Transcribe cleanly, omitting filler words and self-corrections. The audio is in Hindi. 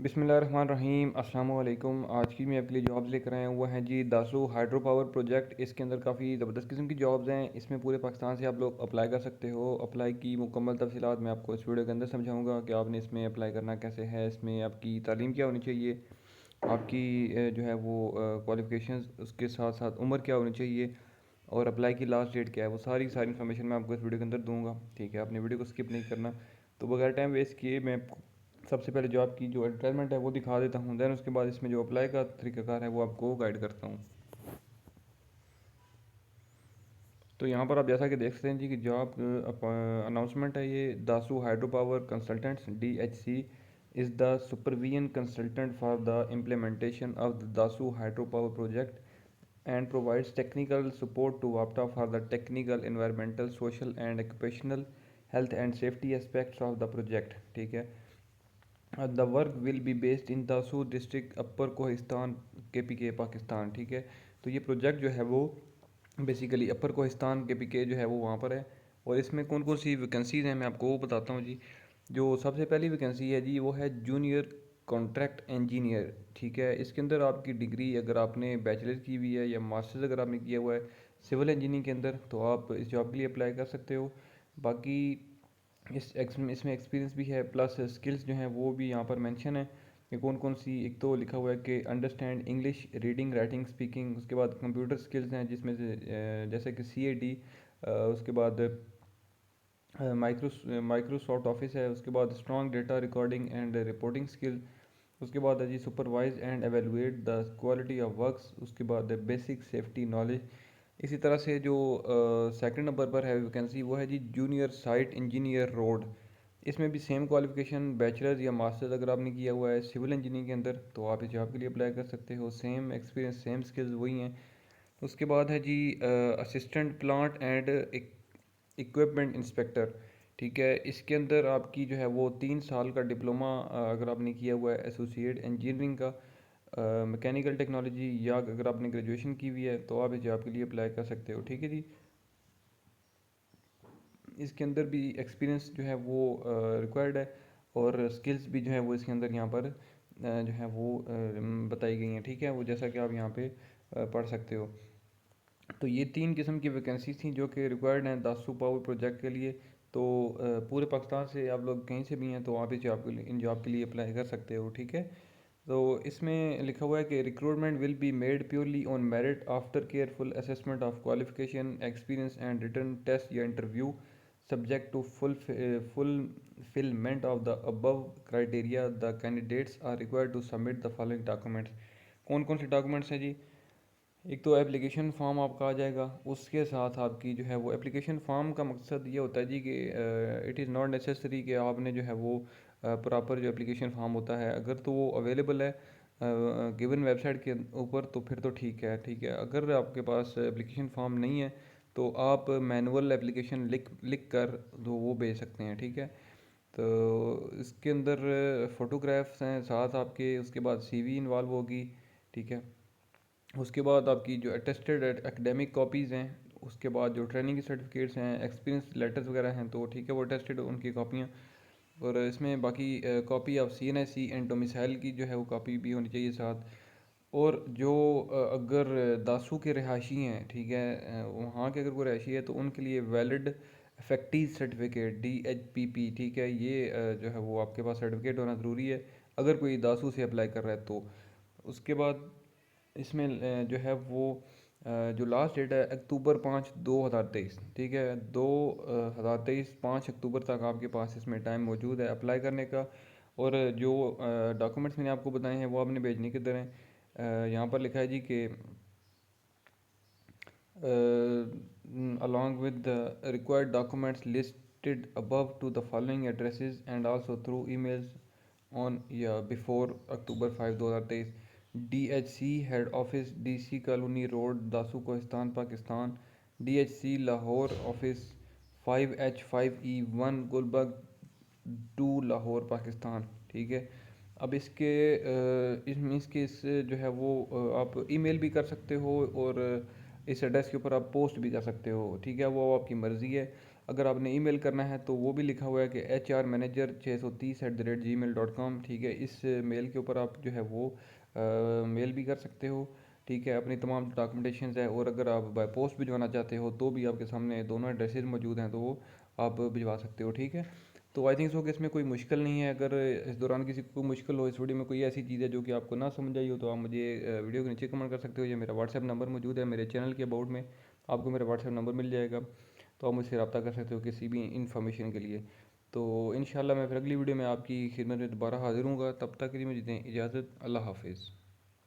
बिस्मिल्लाहिर्रहमानिर्रहीम अस्सलाम वालेकुम। आज की मैं आपके लिए जॉब्स लेकर आया हुआ है जी दासू हाइड्रो पावर प्रोजेक्ट। इसके अंदर काफ़ी ज़बरदस्त किस्म की जॉब्स हैं। इसमें पूरे पाकिस्तान से आप लोग अप्लाई कर सकते हो। अप्लाई की मुकम्मल तफसीलात मैं आपको इस वीडियो के अंदर समझाऊंगा कि आपने इसमें अप्लाई करना कैसे है। इसमें आपकी तालीम क्या होनी चाहिए, आपकी जो है वो क्वालिफ़िकेशंस, उसके साथ साथ उम्र क्या होनी चाहिए और अप्लाई की लास्ट डेट क्या है, वो सारी सारी इन्फॉर्मेशन मैं आपको इस वीडियो के अंदर दूंगा। ठीक है, आपने वीडियो को स्किप नहीं करना। तो बगैर टाइम वेस्ट किए मैं सबसे पहले जॉब की जो एडवर्टाइजमेंट है वो दिखा देता हूँ, दैन उसके बाद इसमें जो अप्लाई का तरीकाकार है वो आपको गाइड करता हूँ। तो यहाँ पर आप जैसा कि देख सकते हैं जी कि जॉब अनाउंसमेंट है ये। Dasu hydro power consultants DHC is the supervision consultant for the implementation of the Dasu hydro power project and provides technical support to WAPTA for the technical, environmental, social and occupational health and safety aspects of the project। ठीक है, the work will be based in Dasur district upper Kohistan KPK Pakistan. ठीक है, तो ये प्रोजेक्ट जो है वो बेसिकली अपर कोहिस्तान KPK जो है वो वहाँ पर है। और इसमें कौन कौन सी वैकेंसीज़ हैं मैं आपको वो बताता हूँ जी। जो सबसे पहली वैकेंसी है जी वो है जूनियर कॉन्ट्रैक्ट इंजीनियर। ठीक है, इसके अंदर आपकी डिग्री अगर आपने बैचलर की हुई है या मास्टर्स अगर आपने किया हुआ है सिविल इंजीनियरिंग के अंदर तो आप इस जॉब के लिए अप्लाई कर सकते हो। बाकी इसमें एक्सपीरियंस भी है, प्लस स्किल्स जो हैं वो भी यहाँ पर मेंशन है कि कौन कौन सी। एक तो लिखा हुआ है कि understand English reading writing speaking. उसके बाद कंप्यूटर स्किल्स हैं जिसमें से जैसे कि CAD। उसके बाद माइक्रोसॉफ्ट ऑफिस है। उसके बाद strong data recording and reporting skill. उसके बाद है जी supervise and evaluate the quality of works. उसके बाद बेसिक सेफ्टी नॉलेज। इसी तरह से जो सेकंड नंबर पर है वैकेंसी वो है जी जूनियर साइट इंजीनियर रोड। इसमें भी सेम क्वालिफिकेशन बैचलर्स या मास्टर्स अगर आपने किया हुआ है सिविल इंजीनियरिंग के अंदर तो आप इस जॉब के लिए अप्लाई कर सकते हो। सेम एक्सपीरियंस सेम स्किल्स वही हैं। उसके बाद है जी assistant plant and equipment inspector. ठीक है, इसके अंदर आपकी जो है वो 3 साल का डिप्लोमा अगर आपने किया हुआ है एसोसिएट इंजीनियरिंग का मैकेनिकल टेक्नोलॉजी, या अगर आपने ग्रेजुएशन की हुई है तो आप इस जॉब के लिए अप्लाई कर सकते हो। ठीक है जी, इसके अंदर भी एक्सपीरियंस जो है वो रिक्वायर्ड है और स्किल्स भी जो है वो इसके अंदर यहाँ पर जो है वो बताई गई हैं। ठीक है, वो जैसा कि आप यहाँ पे पढ़ सकते हो। तो ये 3 किस्म की वैकेंसी थी जो कि रिक्वायर्ड हैं दासू पावर प्रोजेक्ट के लिए। तो पूरे पाकिस्तान से आप लोग कहीं से भी हैं तो आप इस जॉब के लिए इन जॉब के लिए अप्लाई कर सकते हो। ठीक है, तो इसमें लिखा हुआ है कि recruitment will be made purely on merit after careful assessment of qualification experience and written test या interview subject to fulfilment of the above criteria the candidates are required to submit the following documents. कौन कौन से डॉक्यूमेंट्स हैं जी? एक तो एप्लीकेशन फ़ॉर्म आपका आ जाएगा, उसके साथ आपकी जो है वो एप्लीकेशन फ़ॉर्म का मकसद ये होता है जी कि इट इज़ नॉट नेसेसरी कि आपने जो है वो प्रॉपर जो एप्लीकेशन फ़ॉर्म होता है अगर तो वो अवेलेबल है गिवन वेबसाइट के ऊपर तो फिर तो ठीक है। ठीक है, अगर आपके पास एप्लीकेशन फ़ॉर्म नहीं है तो आप मैनुअल एप्लीकेशन लिख लिख कर तो वो भेज सकते हैं। ठीक है, तो इसके अंदर फ़ोटोग्राफ्स हैं साथ आपके, उसके बाद CV इन्वॉल्व होगी। ठीक है, उसके बाद आपकी जो अटेस्टेड एकेडमिक कॉपीज़ हैं, उसके बाद जो ट्रेनिंग की सर्टिफिकेट्स हैं, एक्सपीरियंस लेटर्स वगैरह हैं तो ठीक है वो अटेस्टेड उनकी कॉपियाँ। और इसमें बाकी copy of CNSE and domicile की जो है वो कॉपी भी होनी चाहिए साथ। और जो अगर दासू के रहायशी हैं, ठीक है, वहाँ के अगर कोई रहायशी है तो उनके लिए वैलिड इफेक्टिव सर्टिफिकेट DHPP। ठीक है, ये जो है वो आपके पास सर्टिफिकेट होना ज़रूरी है अगर कोई दासू से अप्लाई कर रहा है तो। उसके बाद इसमें जो है वो जो लास्ट डेट है अक्टूबर 5 2023। ठीक है, 2023 5 अक्टूबर तक आपके पास इसमें टाइम मौजूद है अप्लाई करने का। और जो डॉक्यूमेंट्स मैंने आपको बताए हैं वो आपने भेजने किधर हैं। यहाँ पर लिखा है जी कि along with the required documents listed above to the following addresses and also through emails on या before October 5 2023। DHC head office DC colony road Dasu Kohistan Pakistan. DHC Lahore office 5H5E1 Gulberg 2 Lahore Pakistan. ठीक है, अब इसके इसके इस जो है वो आप ईमेल भी कर सकते हो और इस एड्रेस के ऊपर आप पोस्ट भी कर सकते हो। ठीक है, वो आपकी मर्ज़ी है। अगर आपने ईमेल करना है तो वो भी लिखा हुआ है कि hrmanager630@gmail.com, ठीक है। इस मेल के ऊपर आप जो है वो मेल भी कर सकते हो, ठीक है, अपनी तमाम डॉक्यूमेंटेशन है। और अगर आप बाय पोस्ट भिजवाना चाहते हो तो भी आपके सामने दोनों एड्रेसेस मौजूद हैं, तो वो आप भिजवा सकते हो, ठीक है। तो आई थिंक सो कि इसमें कोई मुश्किल नहीं है। अगर इस दौरान किसी को कोई मुश्किल हो, इस वीडियो में कोई ऐसी चीज़ है जो कि आपको ना समझ आई हो, तो आप मुझे वीडियो के नीचे कमेंट कर सकते हो। ये मेरा व्हाट्सएप नंबर मौजूद है, मेरे चैनल के अबाउट में आपको मेरा व्हाट्सएप नंबर मिल जाएगा, तो आप मुझसे रब्ता कर सकते हो किसी भी इन्फॉर्मेशन के लिए। तो इंशाल्लाह मैं फिर अगली वीडियो में आपकी खिदमत में दोबारा हाजिर हूँगा। तब तक के लिए मुझे दें इजाज़त। अल्लाह हाफिज़।